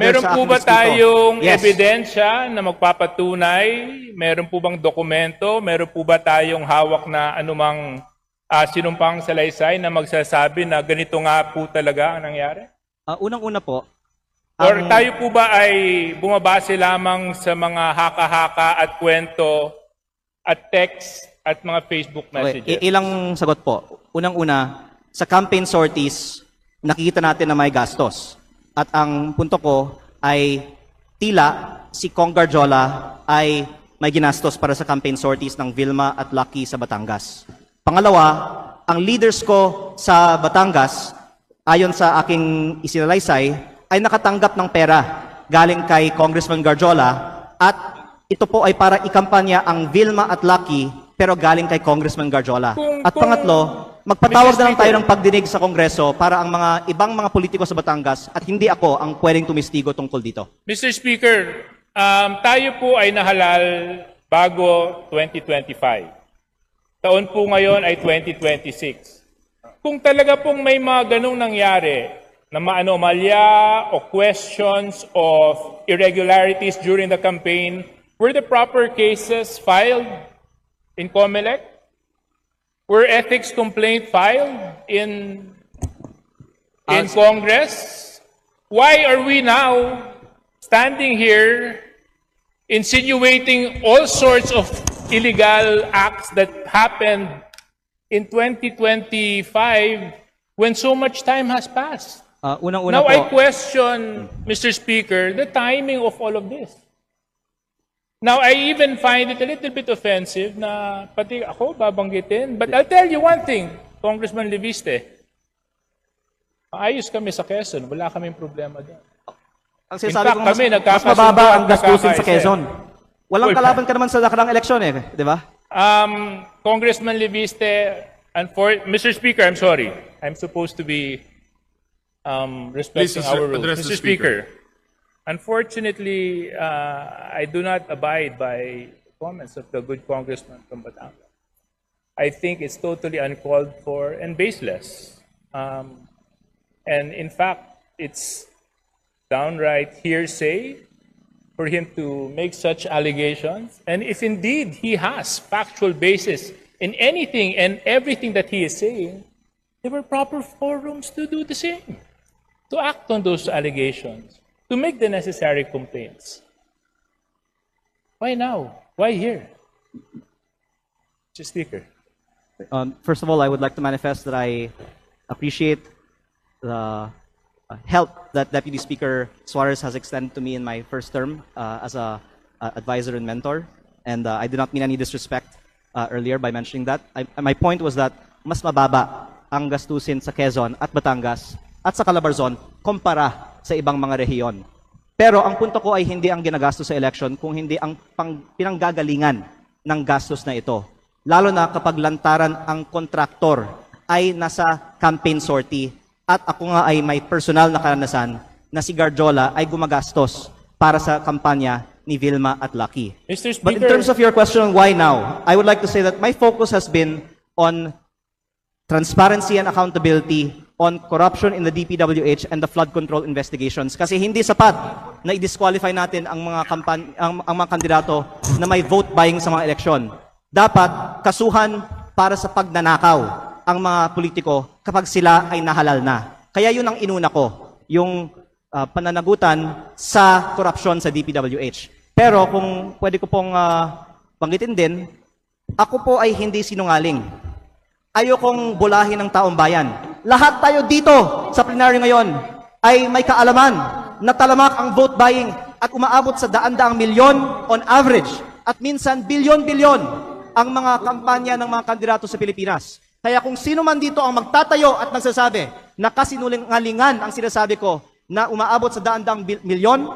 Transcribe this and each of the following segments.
Meron sa po aking ba distrito. tayong Yes. ebidensya na magpapatunay? Meron po bang dokumento? Meron po ba tayong hawak na anumang sinumpang salaysay na magsasabi na ganito nga po talaga ang nangyari? Unang-una po, Or tayo po ba ay bumabase lamang sa mga haka-haka at kwento at text at mga Facebook okay, messages? ilang sagot po. Unang-una, sa campaign sorties, nakikita natin na may gastos. At ang punto ko ay tila si Kong Garjola ay may ginastos para sa campaign sorties ng Vilma at Lucky sa Batangas. Pangalawa, ang leaders ko sa Batangas, ayon sa aking isinalaysay, ay nakatanggap ng pera galing kay Congressman Garjola at ito po ay para ikampanya ang Vilma at Lucky pero galing kay Congressman Garjola. At pangatlo, magpatawag na lang tayo ng pagdinig sa Kongreso para ang mga ibang mga politiko sa Batangas at hindi ako ang pwedeng tumistigo tungkol dito. Mr. Speaker, tayo po ay nahalal bago 2025. Taon po ngayon ay 2026. Kung talaga pong may mga ganong nangyari na maanomalya o questions of irregularities during the campaign, were the proper cases filed in COMELEC? Were ethics complaint filed in Congress? Why are we now standing here insinuating all sorts of illegal acts that happened in 2025 when so much time has passed? Unang-una Now po, I question, Mr. Speaker, the timing of all of this. Now, I even find it a little bit offensive na pati ako babanggitin. But I'll tell you one thing, Congressman Leviste. Ayos kami sa Quezon. Wala kaming problema doon. ang sinasabi ko kami, mas mababa ang gastusin sa nagkakaisa. Quezon. Walang kalaban ka naman sa nakarang eleksyon di ba? Congressman Leviste, Mr. Speaker, I'm sorry. I'm supposed to be respecting Please, our sir, rules. address the Mr. Speaker, unfortunately, I do not abide by comments of the good congressman from Batangas. I think it's totally uncalled for and baseless. And in fact, it's downright hearsay for him to make such allegations. And if indeed he has factual basis in anything and everything that he is saying, there were proper forums to do the same, to act on those allegations, to make the necessary complaints. Why now? Why here? Mr. Speaker. First of all, I would like to manifest that I appreciate the help that Deputy Speaker Suarez has extended to me in my first term as a advisor and mentor. And I did not mean any disrespect earlier by mentioning that. My point was that mas mababa ang gastusin sa Quezon at Batangas at sa Calabarzon kumpara sa ibang mga rehiyon. Pero ang punto ko ay hindi ang ginagastos sa election kung hindi ang pinanggagalingan ng gastos na ito. Lalo na kapag lantaran ang kontraktor ay nasa campaign sortie at ako nga ay may personal na karanasan na si Garjola ay gumagastos para sa kampanya ni Vilma at Lucky. Mr. Speaker, But in terms of your question on why now, I would like to say that my focus has been on transparency and accountability on corruption in the DPWH and the flood control investigations. Kasi hindi sapat na i-disqualify natin ang mga ang mga kandidato na may vote buying sa mga eleksyon. Dapat kasuhan para sa pagnanakaw ang mga politiko kapag sila ay nahalal na. Kaya yun ang inuna ko, yung pananagutan sa korupsyon sa DPWH. Pero kung pwede ko pong banggitin din, ako po ay hindi sinungaling. Ayokong bulahin ng taong bayan. Lahat tayo dito sa plenaryo ngayon ay may kaalaman na talamak ang vote buying at umaabot sa daan-daang milyon on average at minsan bilyon-bilyon ang mga kampanya ng mga kandidato sa Pilipinas. Kaya kung sino man dito ang magtatayo at magsasabi na kasinungalingan ang sinasabi ko na umaabot sa daan-daang milyon,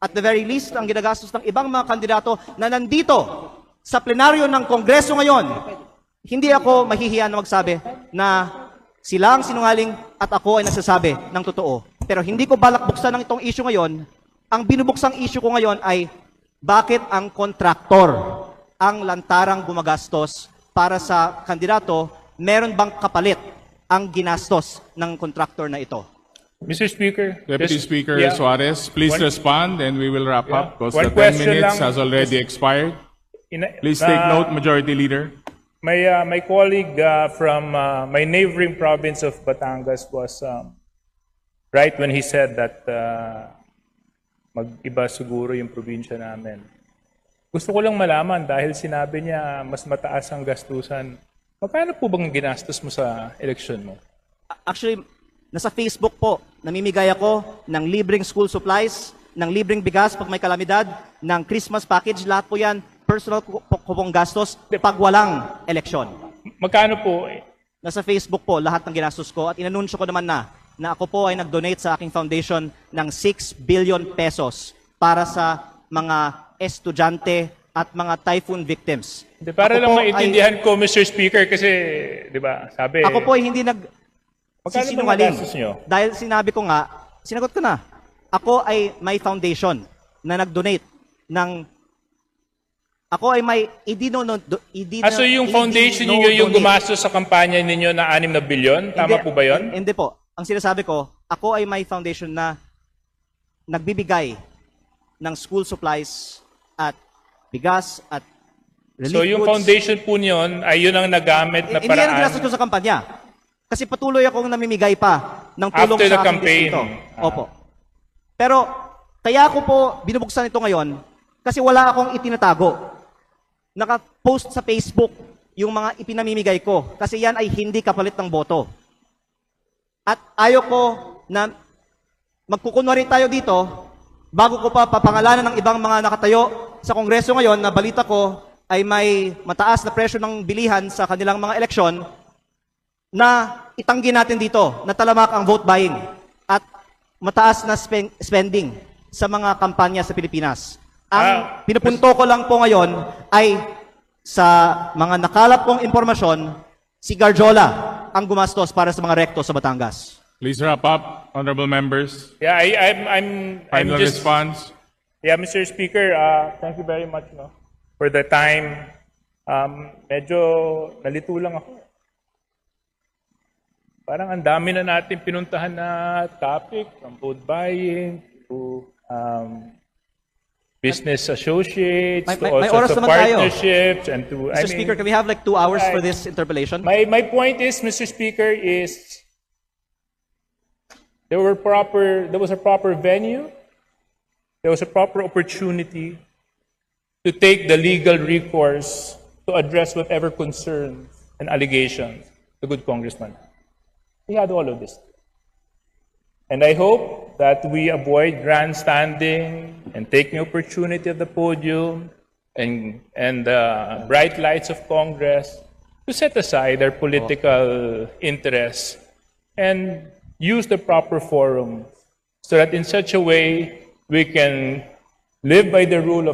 at the very least ang ginagastos ng ibang mga kandidato na nandito sa plenaryo ng Kongreso ngayon, hindi ako mahihiya na magsabi na sila ang sinungaling at ako ay nagsasabi ng totoo. Pero hindi ko balak buksan ng itong issue ngayon. Ang binubuksang issue ko ngayon ay bakit ang kontraktor ang lantarang gumagastos para sa kandidato, meron bang kapalit ang ginastos ng kontraktor na ito? Mr. Speaker. Deputy just- Speaker yeah, Suarez, please One- respond and we will wrap Yeah. up because One the 10 question minutes lang. has already expired. Please na- take note, Majority Leader. My colleague from my neighboring province of Batangas was right when he said that mag-iba siguro yung probinsya namin. Gusto ko lang malaman dahil sinabi niya mas mataas ang gastusan. Magkano po bang ginastos mo sa eleksyon mo? Actually, nasa Facebook po, namimigay ako ng libreng school supplies, ng libreng bigas pag may kalamidad, ng Christmas package, lahat po yan, personal ko pong gastos pag walang eleksyon. Magkano po? Nasa Facebook po, lahat ng ginastos ko at inanunsyo ko naman na ako po ay nag-donate sa aking foundation ng 6 billion pesos para sa mga estudyante at mga typhoon victims. Di, para Ako lang po maintindihan ko, Mr. Speaker, kasi, di ba, sabi... Ako po ay hindi Magkano ba sisinungaling. nagastos nyo? Dahil sinabi ko nga, sinagot ko na, ako ay may foundation na nag-donate ng ako ay may So yung foundation niyo yung gumastos sa kampanya ninyo na 6 na bilyon? Tama po ba yun? Hindi po. Ang sinasabi ko, ako ay may foundation na nagbibigay ng school supplies at bigas at relief So yung goods. foundation po niyon ay yun ang nagamit na Hindi yan ang paraan. ginastos ko sa kampanya. Kasi patuloy akong namimigay pa ng tulong After the sa aking campaign. distrito. Opo. Pero, kaya ako po binubuksan ito ngayon kasi wala akong itinatago. Naka-post sa Facebook yung mga ipinamimigay ko kasi yan ay hindi kapalit ng boto. At ayaw ko na magkukunwari tayo dito bago ko pa papangalanan ng ibang mga nakatayo sa Kongreso ngayon na balita ko ay may mataas na presyo ng bilihan sa kanilang mga eleksyon na itanggi natin dito na talamak ang vote buying at mataas na spending sa mga kampanya sa Pilipinas. Ang pinupunto ko lang po ngayon ay sa mga nakalap kong impormasyon, si Garjola ang gumastos para sa mga rekto sa Batangas. Please wrap up, honorable members. Yeah, I'm Final just... response. Yeah, Mr. Speaker, thank you very much for the time. Medyo nalito lang ako. Parang ang dami na natin pinuntahan na topic, from vote buying to business associates, to all may oras sorts of naman tayo. partnerships, and to... Mr. Speaker, can we have like 2 hours for Right. this interpellation? My point is, Mr. Speaker, is there was a proper venue, there was a proper opportunity to take the legal recourse to address whatever concerns and allegations the good congressman had. We had all of this. And I hope that we avoid grandstanding and taking opportunity of the podium and the bright lights of Congress to set aside their political interests and use the proper forum so that in such a way we can live by the rule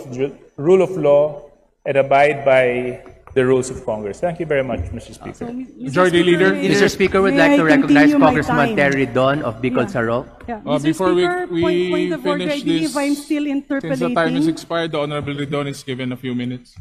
of law and abide by the rules of Congress. Thank you very much, Mr. Speaker. Majority Leader. Mr. Speaker, would may like I to recognize continue my Congressman time? Terry Don of Bicol Yeah. Sarok. Yeah. Before Mr. we Speaker, point of order, finish I believe this, I'm still since the time is interpolating. expired, the honorable Ridon is given a few minutes.